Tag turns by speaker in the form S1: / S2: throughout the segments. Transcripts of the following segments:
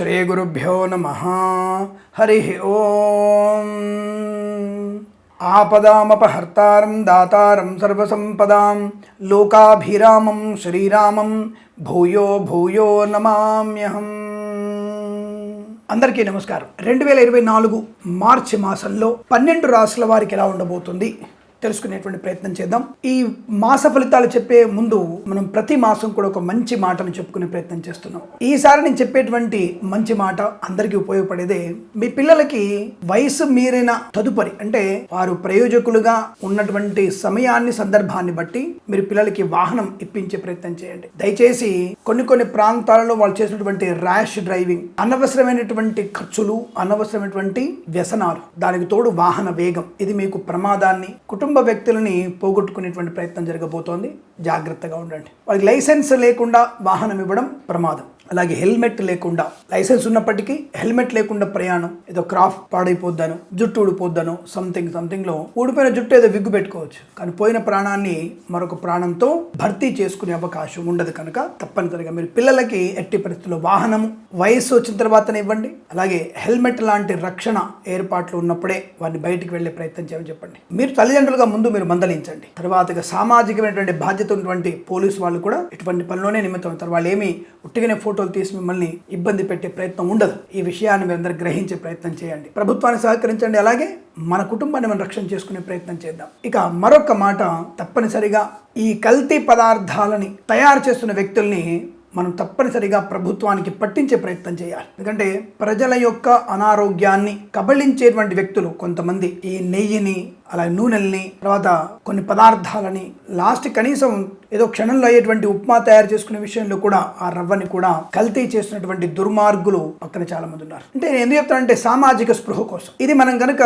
S1: శ్రీ గురుభ్యో నమః. హరి ఓం. ఆపదామపహర్తారం దాతారం సర్వసంపదాం లోకాభిరామం శ్రీరామం భూయో భూయో నమామ్యహం. అందరికీ నమస్కారం. 2024 మార్చి మాసంలో 12 రాశుల వారికి ఎలా ఉండబోతుంది తెలుసుకునేటువంటి ప్రయత్నం చేద్దాం. ఈ మాస ఫలితాలు చెప్పే ముందు మనం ప్రతి మాసం కూడా ఒక మంచి మాటను చెప్పుకునే ప్రయత్నం చేస్తున్నాం. ఈసారి నేను చెప్పేటువంటి మంచి మాట అందరికీ ఉపయోగపడేదే. మీ పిల్లలకి వయసు మీరిన తదుపరి అంటే వారు ప్రయోజకులుగా ఉన్నటువంటి సమయాన్ని సందర్భాన్ని బట్టి మీరు పిల్లలకి వాహనం ఇప్పించే ప్రయత్నం చేయండి. దయచేసి కొన్ని ప్రాంతాలలో వాళ్ళు చేసినటువంటి ర్యాష్ డ్రైవింగ్, అనవసరమైనటువంటి ఖర్చులు, అనవసరమైనటువంటి వ్యసనాలు, దానికి తోడు వాహన వేగం, ఇది మీకు ప్రమాదాన్ని, కుటుంబ వ్యక్తులని పోగొట్టుకునేటువంటి ప్రయత్నం జరగబోతోంది. జాగ్రత్తగా ఉండండి. వాళ్ళకి లైసెన్స్ లేకుండా వాహనం ఇవ్వడం ప్రమాదం. అలాగే హెల్మెట్ లేకుండా, లైసెన్స్ ఉన్నప్పటికీ హెల్మెట్ లేకుండా ప్రయాణం, ఏదో క్రాఫ్ట్ పాడైపోద్దాను, జుట్టు ఊడిపోద్దాను, సంథింగ్లో ఊడిపోయిన జుట్టు ఏదో విగ్గు పెట్టుకోవచ్చు, కానీ పోయిన ప్రాణాన్ని మరొక ప్రాణంతో భర్తీ చేసుకునే అవకాశం ఉండదు. కనుక తప్పనిసరిగా మీరు పిల్లలకి ఎట్టి పరిస్థితుల్లో వాహనం వయస్సు వచ్చిన తర్వాతనే ఇవ్వండి. అలాగే హెల్మెట్ లాంటి రక్షణ ఏర్పాట్లు ఉన్నప్పుడే వారిని బయటికి వెళ్లే ప్రయత్నం చేయమని చెప్పండి. మీరు తల్లిదండ్రులుగా ముందు మీరు మందలించండి. తర్వాతగా సామాజికమైనటువంటి బాధ్యత ఉన్నటువంటి పోలీసు వాళ్ళు కూడా ఇటువంటి పనిలోనే నిమిత్తం అవుతారు. వాళ్ళు ఏమి ఉట్టిగానే ఫోటోలు తీసి మిమ్మల్ని ఇబ్బంది పెట్టే ప్రయత్నం ఉండదు. ఈ విషయాన్ని మీరందరూ గ్రహించే ప్రయత్నం చేయండి. ప్రభుత్వాన్ని సహకరించండి. అలాగే మన కుటుంబాన్ని మనం రక్షణ చేసుకునే ప్రయత్నం చేద్దాం. ఇక మరొక మాట, తప్పనిసరిగా ఈ కల్తీ పదార్థాలని తయారు చేస్తున్న వ్యక్తుల్ని మనం తప్పనిసరిగా ప్రభుత్వానికి పట్టించే ప్రయత్నం చేయాలి. ఎందుకంటే ప్రజల యొక్క అనారోగ్యాన్ని కబళించేటువంటి వ్యక్తులు కొంతమంది ఈ నెయ్యిని, అలాగే నూనెల్ని, తర్వాత కొన్ని పదార్థాలని, లాస్ట్ కనీసం ఏదో క్షణంలో అయ్యేటువంటి ఉప్మా తయారు చేసుకునే విషయంలో కూడా ఆ రవ్వని కూడా కల్తీ చేస్తున్నటువంటి దుర్మార్గులు పక్కన చాలా మంది ఉన్నారు. అంటే నేను ఎందుకు చెప్తానంటే సామాజిక స్పృహ కోసం ఇది మనం కనుక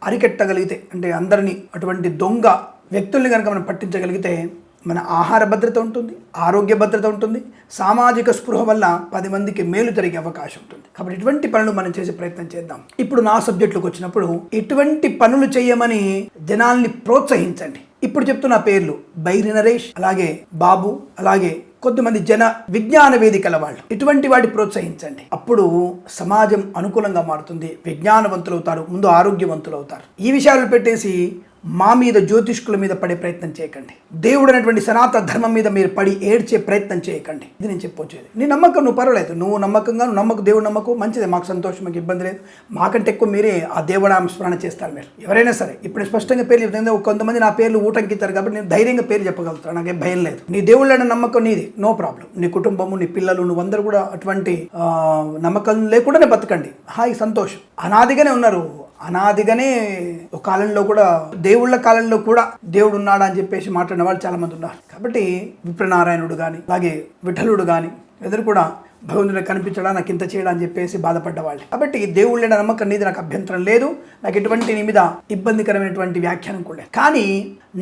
S1: అరికెట్టగలిగితే, అంటే అందరినీ అటువంటి దొంగ వ్యక్తుల్ని కనుక మనం పట్టించగలిగితే మన ఆహార భద్రత ఉంటుంది, ఆరోగ్య భద్రత ఉంటుంది, సామాజిక స్పృహ వల్ల 10 మందికి మేలు జరిగే అవకాశం ఉంటుంది. కాబట్టి ఇటువంటి పనులు మనం చేసే ప్రయత్నం చేద్దాం. ఇప్పుడు నా సబ్జెక్టులకు వచ్చినప్పుడు ఇటువంటి పనులు చేయమని జనాల్ని ప్రోత్సహించండి. ఇప్పుడు చెప్తున్న పేర్లు బైరి నరేష్, అలాగే బాబు, అలాగే కొద్దిమంది జన విజ్ఞాన వేదికల వాళ్ళు, ఇటువంటి వాటి ప్రోత్సహించండి. అప్పుడు సమాజం అనుకూలంగా మారుతుంది, విజ్ఞానవంతులు అవుతారు, ముందు ఆరోగ్యవంతులు అవుతారు. ఈ విషయాలు పెట్టేసి మా మీద, జ్యోతిష్కుల మీద పడే ప్రయత్నం చేయకండి. దేవుడు అనేటువంటి సనాతన ధర్మం మీద మీరు పడి ఏడ్చే ప్రయత్నం చేయకండి. ఇది నేను చెప్పొచ్చేది. నీ నమ్మకం నువ్వు పర్వాలేదు, నువ్వు నమ్మకంగా దేవుడు నమ్మకం మంచిదే, మాకు సంతోషం, మాకు ఇబ్బంది లేదు. మాకంటే ఎక్కువ మీరే ఆ దేవుడు స్మరణ చేస్తారు. మీరు ఎవరైనా సరే ఇప్పుడు స్పష్టంగా పేర్లు చెప్తాను. కొంతమంది నా పేర్లు ఊటంకిస్తారు కాబట్టి నేను ధైర్యంగా పేరు చెప్పగలుగుతాను, నాకేం భయం లేదు. నీ దేవుళ్ళ నమ్మకం నీది, నో ప్రాబ్లం. నీ కుటుంబము, నీ పిల్లలు, నువ్వందరూ కూడా అటువంటి నమ్మకం లేకుండానే బతకండి, హాయి సంతోషం. అనాదిగానే ఉన్నారు, అనాదిగానే ఒక కాలంలో కూడా, దేవుళ్ళ కాలంలో కూడా దేవుడు ఉన్నాడా అని చెప్పేసి మాట్లాడిన వాళ్ళు చాలా మంది ఉన్నారు. కాబట్టి విప్రనారాయణుడు కానీ, అలాగే విఠలుడు కానీ ఎదురు కూడా భగవంతుడు కనిపించడా, నాకు ఇంత చేయడా అని చెప్పేసి బాధపడ్డవాళ్ళు. కాబట్టి దేవుళ్ళ నమ్మకం నీది, నాకు అభ్యంతరం లేదు, నాకు ఎటువంటి నీ మీద ఇబ్బందికరమైనటువంటి వ్యాఖ్యానం కూడా లేదు. కానీ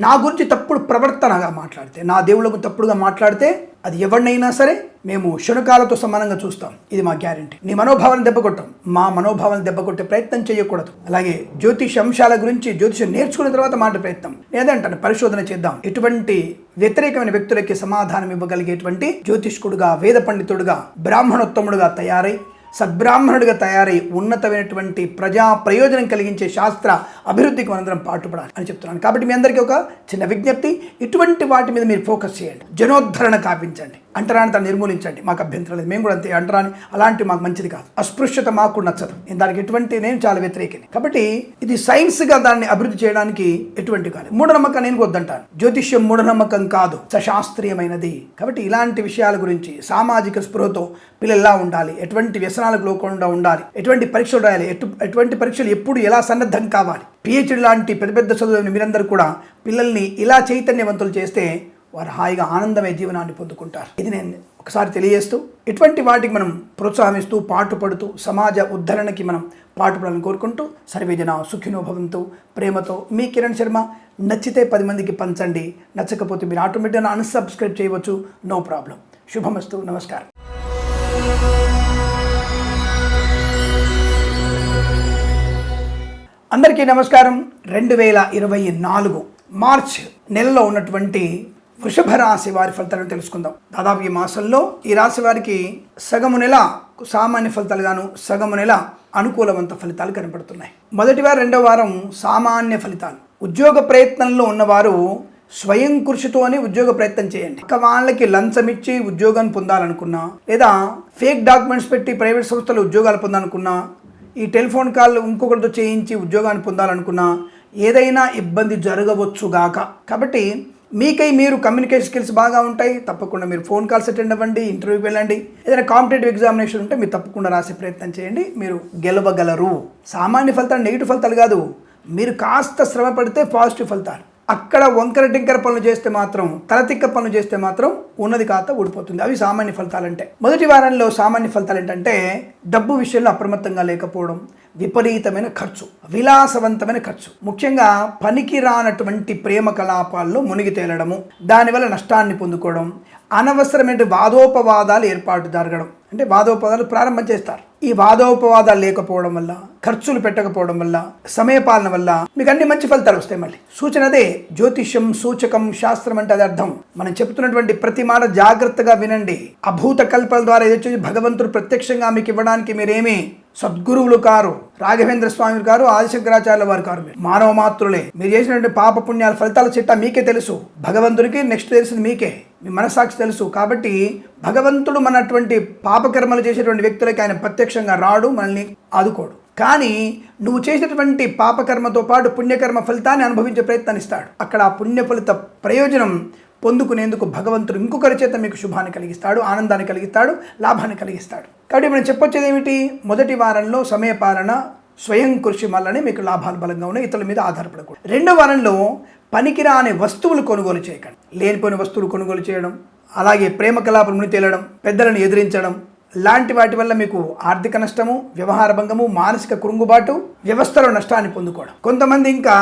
S1: నా గురించి తప్పుడు ప్రవర్తనగా మాట్లాడితే, నా దేవుళ్ళకు తప్పుడుగా మాట్లాడితే అది ఎవరినైనా సరే మేము శునకాలతో సమానంగా చూస్తాం. ఇది మా గ్యారెంటీ. నీ మనోభావాలను దెబ్బకొట్టాం, మా మనోభావాలను దెబ్బకొట్టే ప్రయత్నం చేయకూడదు. అలాగే జ్యోతిష అంశాల గురించి జ్యోతిషం నేర్చుకున్న తర్వాత మాట ప్రయత్నం లేదంటాను, పరిశోధన చేద్దాం. ఎటువంటి వ్యతిరేకమైన వ్యక్తులకి సమాధానం ఇవ్వగలిగేటువంటి జ్యోతిష్కుడుగా, వేద పండితుడుగా, బ్రాహ్మణోత్తముడుగా తయారై, సద్బ్రాహ్మణుడిగా తయారై ఉన్నతమైనటువంటి ప్రజా ప్రయోజనం కలిగించే శాస్త్ర అభివృద్ధికి మనందరం పాటుపడాలి అని చెప్తున్నాను. కాబట్టి మీ అందరికీ ఒక చిన్న విజ్ఞప్తి, ఇటువంటి వాటి మీద మీరు ఫోకస్ చేయండి, జనోద్ధరణ కాపించండి, అంటరానిత నిర్మూలించండి. మాకు అభ్యంతరం లేదు, మేము కూడా అంతే. అంటరాని అలాంటి మాకు మంచిది కాదు, అస్పృశ్యత మాకు నచ్చదు, నేను దానికి నేను చాలా వ్యతిరేకిని. కాబట్టి ఇది సైన్స్గా దాన్ని అభివృద్ధి చేయడానికి ఎటువంటి కాదు. మూఢనమ్మకం నేను వద్దంటాను. జ్యోతిష్యం మూఢనమ్మకం కాదు, సశాస్త్రీయమైనది. కాబట్టి ఇలాంటి విషయాల గురించి సామాజిక స్పృహతో పిల్లలు ఎలా ఉండాలి, ఎటువంటి వ్యసనాలకు లోకుండా ఉండాలి, ఎటువంటి పరీక్షలు రాయాలి, ఎటువంటి పరీక్షలు ఎప్పుడు ఎలా సన్నద్ధం కావాలి, పిహెచ్డి లాంటి పెద్ద పెద్ద చదువులను మీరందరూ కూడా పిల్లల్ని ఇలా చైతన్యవంతులు చేస్తే వారు హాయిగా ఆనందమే జీవనాన్ని పొందుకుంటారు. ఇది నేను ఒకసారి తెలియజేస్తూ, ఇటువంటి వాటికి మనం ప్రోత్సాహిస్తూ, పాటుపడుతూ సమాజ ఉద్ధరణకి మనం పాటుపడాలని కోరుకుంటూ, సర్వేజన సుఖినో భవంతు. ప్రేమతో మీ కిరణ్ శర్మ. నచ్చితే 10 మందికి పంచండి, నచ్చకపోతే మీరు ఆటోమేటిక్గా అన్సబ్స్క్రైబ్ చేయవచ్చు, నో ప్రాబ్లం. శుభమస్తు. నమస్కారం. అందరికీ నమస్కారం. 2024 మార్చ్ నెలలో ఉన్నటువంటి వృషభ రాశి వారి ఫలితాలను తెలుసుకుందాం. దాదాపు ఈ మాసంలో ఈ రాశి వారికి సగము నెల సామాన్య ఫలితాలుగాను, సగము నెల అనుకూలవంత ఫలితాలు కనపడుతున్నాయి. మొదటి వారం రెండవ వారం సామాన్య ఫలితాలు. ఉద్యోగ ప్రయత్నంలో ఉన్నవారు స్వయం కృషితోనే ఉద్యోగ ప్రయత్నం చేయండి. ఇక వాళ్ళకి లంచం ఇచ్చి ఉద్యోగాన్ని పొందాలనుకున్నా, లేదా ఫేక్ డాక్యుమెంట్స్ పెట్టి ప్రైవేట్ సంస్థలు ఉద్యోగాలు పొందాలనుకున్నా, ఈ టెలిఫోన్ కాల్ ఇంకొకరితో చేయించి ఉద్యోగాన్ని పొందాలనుకున్నా ఏదైనా ఇబ్బంది జరగవచ్చుగాక. కాబట్టి మీకై మీరు కమ్యూనికేషన్ స్కిల్స్ బాగా ఉంటాయి, తప్పకుండా మీరు ఫోన్ కాల్స్ అటెండ్ అవ్వండి, ఇంటర్వ్యూకి వెళ్ళండి. ఏదైనా కాంపిటేటివ్ ఎగ్జామినేషన్ ఉంటే మీరు తప్పకుండా రాసే ప్రయత్నం చేయండి, మీరు గెలవగలరు. సామాన్య ఫలితాలు నెగిటివ్ ఫలితాలు కాదు, మీరు కాస్త శ్రమ పడితే పాజిటివ్ ఫలితాలు. అక్కడ వంకర టింకర పనులు చేస్తే మాత్రం, తలతిక్క పనులు చేస్తే మాత్రం ఉన్నది కాస్త ఊడిపోతుంది. అవి సామాన్య ఫలితాలు అంటే. మొదటి వారంలో సామాన్య ఫలితాలు ఏంటంటే డబ్బు విషయంలో అప్రమత్తంగా లేకపోవడం, విపరీతమైన ఖర్చు, విలాసవంతమైన ఖర్చు, ముఖ్యంగా పనికి రానటువంటి ప్రేమ కలాపాల్లో మునిగి తేలడము, దానివల్ల నష్టాన్ని పొందుకోవడం, అనవసరమైన వాదోపవాదాలు ఏర్పాటు జరగడం. అంటే వాదోపవాదాలు ప్రారంభం చేస్తారు. ఈ వాదోపవాదాలు లేకపోవడం వల్ల, ఖర్చులు పెట్టకపోవడం వల్ల, సమయపాలన వల్ల మీకు అన్ని మంచి ఫలితాలు వస్తాయి. మళ్ళీ సూచన అదే. జ్యోతిష్యం, సూచకం, శాస్త్రం అంటే అది అర్థం. మనం చెప్తున్నటువంటి ప్రతి మాట జాగ్రత్తగా వినండి. అభూత కల్పల ద్వారా ఏదొచ్చి భగవంతుడు ప్రత్యక్షంగా మీకు ఇవ్వడానికి మీరేమీ సద్గురువులు కారు, రాఘవేంద్ర స్వామి గారు, ఆదిశంకరాచార్యుల వారు కారు. మీరు మానవ మాత్రులే. మీరు చేసినటువంటి పాప పుణ్యాల ఫలితాల చిట్టా మీకే తెలుసు, భగవంతుడికి నెక్స్ట్ తెలిసింది మీకే, మీ మనస్సాక్షి తెలుసు. కాబట్టి భగవంతుడు మనటువంటి పాపకర్మలు చేసేటువంటి వ్యక్తులకి ఆయన ప్రత్యక్షంగా రాడు, మనల్ని ఆదుకోడు. కానీ నువ్వు చేసేటువంటి పాపకర్మతో పాటు పుణ్యకర్మ ఫలితాన్ని అనుభవించే ప్రయత్నాన్ని ఇస్తాడు. అక్కడ ఆ పుణ్య ఫలిత ప్రయోజనం పొందుకునేందుకు భగవంతుడు ఇంకొకరి చేత మీకు శుభాన్ని కలిగిస్తాడు, ఆనందాన్ని కలిగిస్తాడు, లాభాన్ని కలిగిస్తాడు. కాబట్టి మనం చెప్పొచ్చేది ఏమిటి? మొదటి వారంలో సమయపాలన, స్వయం కృషి వల్లనే మీకు లాభాలు బలంగా ఉన్నాయి, ఇతరుల మీద ఆధారపడకూడదు. రెండో వారంలో పనికిరాని వస్తువులు కొనుగోలు చేయకండి. లేనిపోయిన వస్తువులు కొనుగోలు చేయడం, అలాగే ప్రేమ కలాపం ముని తేలడం, పెద్దలను ఎదిరించడం లాంటి వాటి వల్ల మీకు ఆర్థిక నష్టము, వ్యవహార భంగము, మానసిక కృంగుబాటు, వ్యవస్థలో నష్టాన్ని పొందుకోవడం. కొంతమంది ఇంకా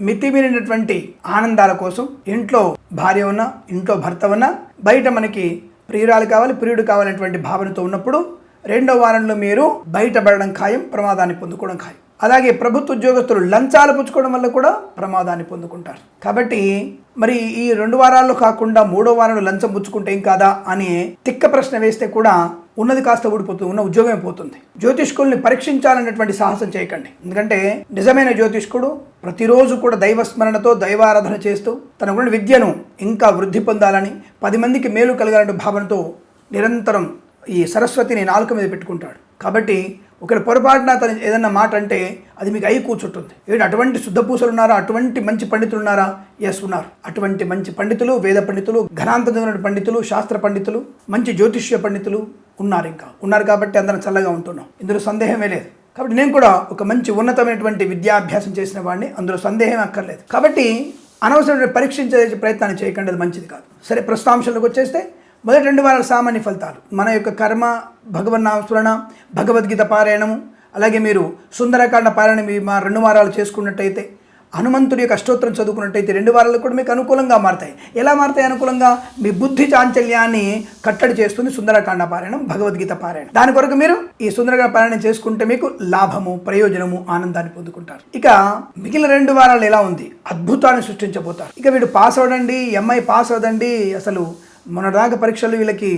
S1: మితిమీరినటువంటి ఆనందాల కోసం ఇంట్లో భార్య ఉన్నా, ఇంట్లో భర్త ఉన్నా, బయట మనకి ప్రియురాలు కావాలి, ప్రియుడు కావాలనేటువంటి భావనతో ఉన్నప్పుడు రెండో వారంలో మీరు బయటపడడం ఖాయం, ప్రమాదాన్ని పొందుకోవడం ఖాయం. అలాగే ప్రభుత్వ ఉద్యోగస్తులు లంచాలు పుచ్చుకోవడం వల్ల కూడా ప్రమాదాన్ని పొందుకుంటారు. కాబట్టి మరి ఈ 2 వారాల్లో కాకుండా 3వ వారంలో లంచం పుచ్చుకుంటే ఏం కాదా అని తిక్క ప్రశ్న వేస్తే కూడా ఉన్నది కాస్త ఊడిపోతుంది, ఉన్న ఉద్యోగమే పోతుంది. జ్యోతిష్కుల్ని పరీక్షించాలనేటువంటి సాహసం చేయకండి. ఎందుకంటే నిజమైన జ్యోతిష్కుడు ప్రతిరోజు కూడా దైవస్మరణతో, దైవారాధన చేస్తూ తన ఉన్న విద్యను ఇంకా వృద్ధి పొందాలని, 10 మందికి మేలు కలగాలనే భావనతో నిరంతరం ఈ సరస్వతిని నాలుక మీద పెట్టుకుంటాడు. కాబట్టి ఒకరి పొరపాటున తను ఏదన్నా మాట అంటే అది మీకు అయి కూర్చుంటుంది. ఏంటి అటువంటి శుద్ధపూసలు ఉన్నారా? అటువంటి మంచి పండితులు ఉన్నారా? ఎస్ ఉన్నారు. అటువంటి మంచి పండితులు, వేద పండితులు, ఘనాంతమైన పండితులు, శాస్త్ర పండితులు, మంచి జ్యోతిష్య పండితులు ఉన్నారు. కాబట్టి అందరం చల్లగా ఉంటున్నాం, ఇందులో సందేహమే లేదు. కాబట్టి నేను కూడా ఒక మంచి ఉన్నతమైనటువంటి విద్యాభ్యాసం చేసిన వాడిని, అందులో సందేహం అక్కర్లేదు. కాబట్టి అనవసరమైన పరీక్షించే ప్రయత్నాన్ని చేయకండి, అది మంచిది కాదు. సరే, ప్రస్తుతాంశాలకు వచ్చేస్తే మొదటి 2 వారాల సామాన్య ఫలితాలు. మన యొక్క కర్మ, భగవన్నామస్మరణ, భగవద్గీత పారాయణము, అలాగే మీరు సుందరకాండ పారాయణ మా 2 వారాలు చేసుకున్నట్టయితే, హనుమంతుడి యొక్క అష్టోత్తరం చదువుకున్నట్టయితే 2 వారాలు కూడా మీకు అనుకూలంగా మారుతాయి. ఎలా మారుతాయి అనుకూలంగా? మీ బుద్ధి చాంచల్యాన్ని కట్టడి చేస్తుంది సుందరకాండ పారాయణం, భగవద్గీత పారాయణం. దాని కొరకు మీరు ఈ సుందరకాండ పారాయణం చేసుకుంటే మీకు లాభము, ప్రయోజనము, ఆనందాన్ని పొందుకుంటారు. ఇక మిగిలిన 2 వారాలు ఎలా ఉంది? అద్భుతాన్ని సృష్టించబోతారు. ఇక వీడు పాస్ అవడండి, ఎంఐ పాస్ అవదండి, అసలు మొన్నటిదాకా పరీక్షలు వీళ్ళకి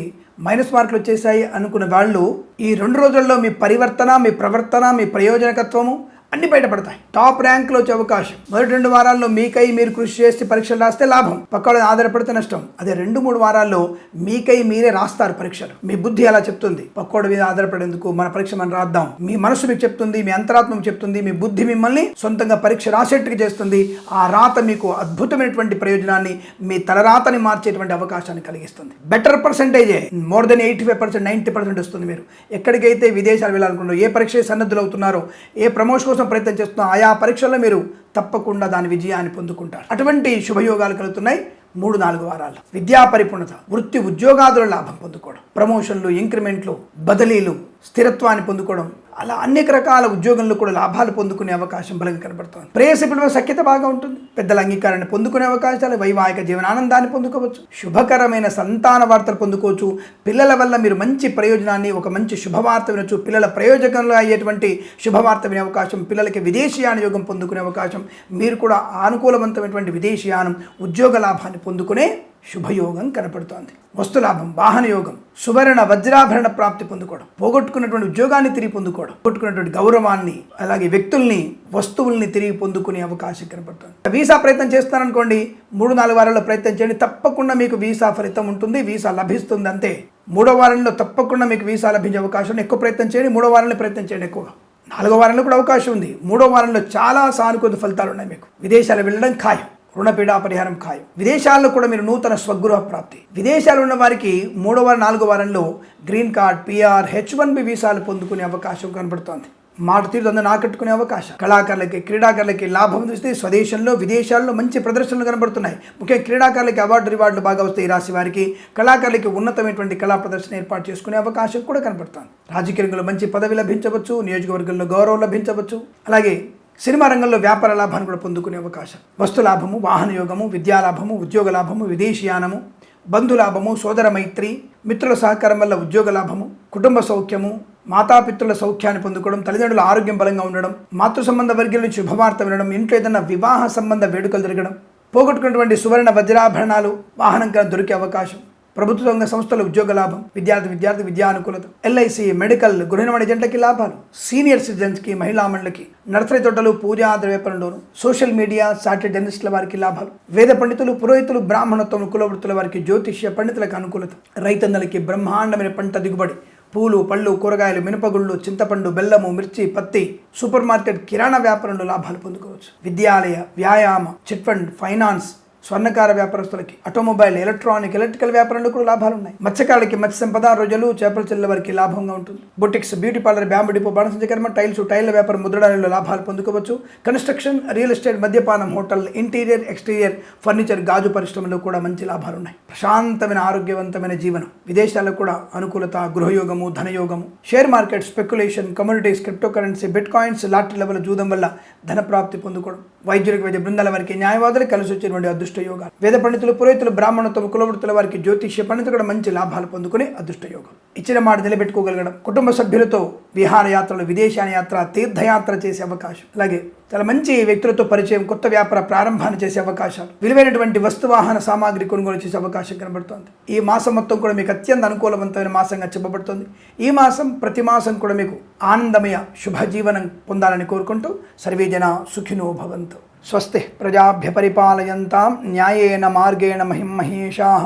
S1: మైనస్ మార్కులు వచ్చేసాయి అనుకున్న వాళ్ళు ఈ 2 రోజుల్లో మీ పరివర్తన, మీ ప్రవర్తన, మీ ప్రయోజనకత్వము అన్ని బయటపడతాయి. టాప్ ర్యాంక్లో వచ్చే అవకాశం. మొదటి 2 వారాల్లో మీకై మీరు కృషి చేసి పరీక్షలు రాస్తే లాభం, పక్కన ఆధారపడితే నష్టం. అదే 2-3 వారాల్లో మీకై మీరే రాస్తారు పరీక్షలు. మీ బుద్ధి అలా చెప్తుంది, పక్కోడి మీద ఆధారపడేందుకు మన పరీక్ష మనం రాద్దాం. మీ మనసు మీకు చెప్తుంది, మీ అంతరాత్మ చెప్తుంది, మీ బుద్ధి మిమ్మల్ని సొంతంగా పరీక్ష రాసేట్టుగా చేస్తుంది. ఆ రాత మీకు అద్భుతమైనటువంటి ప్రయోజనాన్ని, మీ తలరాతని మార్చేటువంటి అవకాశాన్ని కలిగిస్తుంది. బెటర్ పర్సెంటేజే, మోర్ దెన్ 85%, 90% వస్తుంది. మీరు ఎక్కడికైతే విదేశాలు వెళ్ళాలనుకున్నారో, ఏ పరీక్ష సన్నద్ధులు అవుతున్నారో, ఏ ప్రమోషన్ కోసం ప్రయత్నం చేస్తున్నా, ఆయా పరీక్షల్లో మీరు తప్పకుండా దాని విజయాన్ని పొందుకుంటారు. అటువంటి శుభయోగాలు కలుగుతున్నాయి 3-4 వారాల్లో. విద్యా పరిపూర్ణత, వృత్తి ఉద్యోగాదుల లాభం పొందుకోవడం, ప్రమోషన్లు, ఇంక్రిమెంట్లు, బదిలీలు, స్థిరత్వాన్ని పొందుకోవడం, అలా అనేక రకాల ఉద్యోగంలో కూడా లాభాలు పొందుకునే అవకాశం బలంగా కనబడుతుంది. ప్రేయసిపుల సఖ్యత బాగా ఉంటుంది, పెద్దల అంగీకారాన్ని పొందుకునే అవకాశాలు, వైవాహిక జీవనానందాన్ని పొందుకోవచ్చు, శుభకరమైన సంతాన వార్తలు పొందుకోవచ్చు. పిల్లల వల్ల మీరు మంచి ప్రయోజనాన్ని, ఒక మంచి శుభవార్త వినొచ్చు. పిల్లల ప్రయోజకంలో అయ్యేటువంటి శుభవార్త వినే అవకాశం, పిల్లలకి విదేశీయాన యోగం పొందుకునే అవకాశం, మీరు కూడా అనుకూలవంతమైనటువంటి విదేశీయానం, ఉద్యోగ లాభాన్ని పొందుకునే శుభయోగం కనపడుతోంది. వస్తులాభం, వాహన యోగం, సువర్ణ వజ్రాభరణ ప్రాప్తి పొందుకోవడం, పోగొట్టుకున్నటువంటి ఉద్యోగాన్ని తిరిగి పొందుకోవడం, పోగొట్టుకున్నటువంటి గౌరవాన్ని, అలాగే వ్యక్తుల్ని, వస్తువుల్ని తిరిగి పొందుకునే అవకాశం కనపడుతుంది. వీసా ప్రయత్నం చేస్తున్నారనుకోండి, 3-4 వారాల్లో ప్రయత్నం చేయండి, తప్పకుండా మీకు వీసా ఫలితం ఉంటుంది, వీసా లభిస్తుంది. అంతే 3వ వారంలో తప్పకుండా మీకు వీసా లభించే అవకాశం. ఎక్కువ ప్రయత్నం చేయండి, 3వ వారంలో ప్రయత్నం చేయండి ఎక్కువగా. 4వ వారంలో కూడా అవకాశం ఉంది. 3వ వారంలో చాలా సానుకూల ఫలితాలు ఉన్నాయి. మీకు విదేశాలు వెళ్ళడం ఖాయం, రుణపీడా పరిహారం ఖాయం. విదేశాల్లో కూడా మీరు నూతన స్వగృహ ప్రాప్తి. విదేశాలు ఉన్న వారికి 3వ వారం 4వ వారంలో గ్రీన్ కార్డ్, PR, H1B వీసాలు పొందుకునే అవకాశం కనబడుతోంది. మాట తీరు అందరూ ఆకట్టుకునే అవకాశం. కళాకారులకి, క్రీడాకారులకి లాభం చూస్తే స్వదేశంలో, విదేశాల్లో మంచి ప్రదర్శనలు కనబడుతున్నాయి. ముఖ్యంగా క్రీడాకారులకి రివార్డులు బాగా వస్తాయి. ఈ రాశి వారికి, కళాకారులకి ఉన్నతమైనటువంటి కళా ప్రదర్శన ఏర్పాటు చేసుకునే అవకాశం కూడా కనబడుతుంది. రాజకీయ రంగంలో మంచి పదవి లభించవచ్చు, నియోజకవర్గంలో గౌరవం లభించవచ్చు. అలాగే సినిమా రంగంలో వ్యాపార లాభాన్ని కూడా పొందుకునే అవకాశం. వస్తు లాభము, వాహన యోగము, విద్యాలాభము, ఉద్యోగ లాభము, విదేశీయానము, బంధులాభము, సోదర మైత్రి, మిత్రుల సహకారం వల్ల ఉద్యోగ లాభము, కుటుంబ సౌఖ్యము, మాతాపితృల సౌఖ్యాన్ని పొందుకోవడం, తల్లిదండ్రుల ఆరోగ్యం బలంగా ఉండడం, మాతృ సంబంధ వర్గీయుల నుంచి శుభవార్త వినడం, ఇంట్లో ఏదైనా వివాహ సంబంధ వేడుకలు జరగడం, పోగొట్టుకున్నటువంటి సువర్ణ వజ్రాభరణాలు వాహనంగా దొరికే అవకాశం, ప్రభుత్వ రంగ సంస్థల ఉద్యోగ లాభం, విద్యార్థి విద్యానుకూలత, LIC, మెడికల్, గృహ నిర్మాణ ఏజెంట్లకి లాభాలు, సీనియర్ సిటిజన్స్కి, మహిళా మండలికి, నర్సరీ తోటలు, పూజా ద్రవ్యపరంలోను, సోషల్ మీడియా, సాటిలైట్ జర్నలిస్టుల వారికి లాభాలు, వేద పండితులు, పురోహితులు, బ్రాహ్మణత్వం, కులవృత్తుల వారికి, జ్యోతిష్య పండితులకు అనుకూలత, రైతన్నలకి బ్రహ్మాండమైన పంట దిగుబడి, పూలు, పళ్ళు, కూరగాయలు, మినపగుళ్ళు, చింతపండు, బెల్లము, మిర్చి, పత్తి, సూపర్ మార్కెట్, కిరాణా వ్యాపారంలో లాభాలు పొందుకోవచ్చు. విద్యాలయ, వ్యాయామ, చిట్ ఫండ్, ఫైనాన్స్, స్వర్ణకార వ్యాపారస్తులకి, ఆటోమొబైల్, ఎలక్ట్రికల్ వ్యాపారంలో కూడా లాభాలు ఉన్నాయి. మత్స్యకారులకి మత్స్య సంపద, రోజులు, చేపల చెల్లెల వారికి లాభంగా ఉంటుంది. Boutiques, beauty parlour, bamboo depot, బాణసంచ కర్మ, టైల్ల వ్యాపారం, ముద్రణాలలో లాభాలు పొందుకోవచ్చు. కన్స్ట్రక్షన్, రియల్ ఎస్టేట్, మద్యపానం, హోటల్, ఇంటీరియర్, ఎక్స్టీరియర్, ఫర్నిచర్, గాజు పరిశ్రమలో కూడా మంచి లాభాలు ఉన్నాయి. ప్రశాంతమైన ఆరోగ్యవంతమైన జీవనం, విదేశాల్లో కూడా అనుకూలత, గృహయోగము, ధనయోగము, share market, speculation, communities, cryptocurrency, bitcoins, lottery level జూదం వల్ల ధన ప్రాప్తి పొందుకోవడం, వైద్యులకు, వైద్య బృందాల వారికి, న్యాయవాదులకు కలిసి వచ్చినటువంటి అదృష్ట యోగాలు, వేద పండితులు, పురోహితులు, బ్రాహ్మణత్వం, కులవృత్తుల వారికి, జ్యోతిష్య పండితులు కూడా మంచి లాభాలు పొందుకునే అదృష్ట యోగం. ఇచ్చిన మాట నిలబెట్టుకోగలగడం, కుటుంబ సభ్యులతో విహారయాత్రలు, విదేశాయాత్ర, తీర్థయాత్ర చేసే అవకాశం, అలాగే చాలా మంచి వ్యక్తులతో పరిచయం, కొత్త వ్యాపార ప్రారంభాన్ని చేసే అవకాశాలు, విలువైనటువంటి వస్తువాహన సామాగ్రి కొనుగోలు చేసే అవకాశం కనబడుతోంది. ఈ మాసం మొత్తం కూడా మీకు అత్యంత అనుకూలవంతమైన మాసంగా చెప్పబడుతుంది. ఈ మాసం ప్రతి మాసం కూడా మీకు ఆనందమయ శుభజీవనం పొందాలని కోరుకుంటూ సర్వే జనా సుఖినో భవంతు. స్వస్తి ప్రజాభ్య పరిపాలయంతాం న్యాయేన మార్గేణ మహిమహేషాః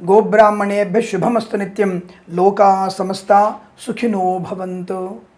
S1: గోబ్రాహ్మణేభ్యః శుభమస్తు నిత్యం. లోకా సమస్తా సుఖినో భవంతు.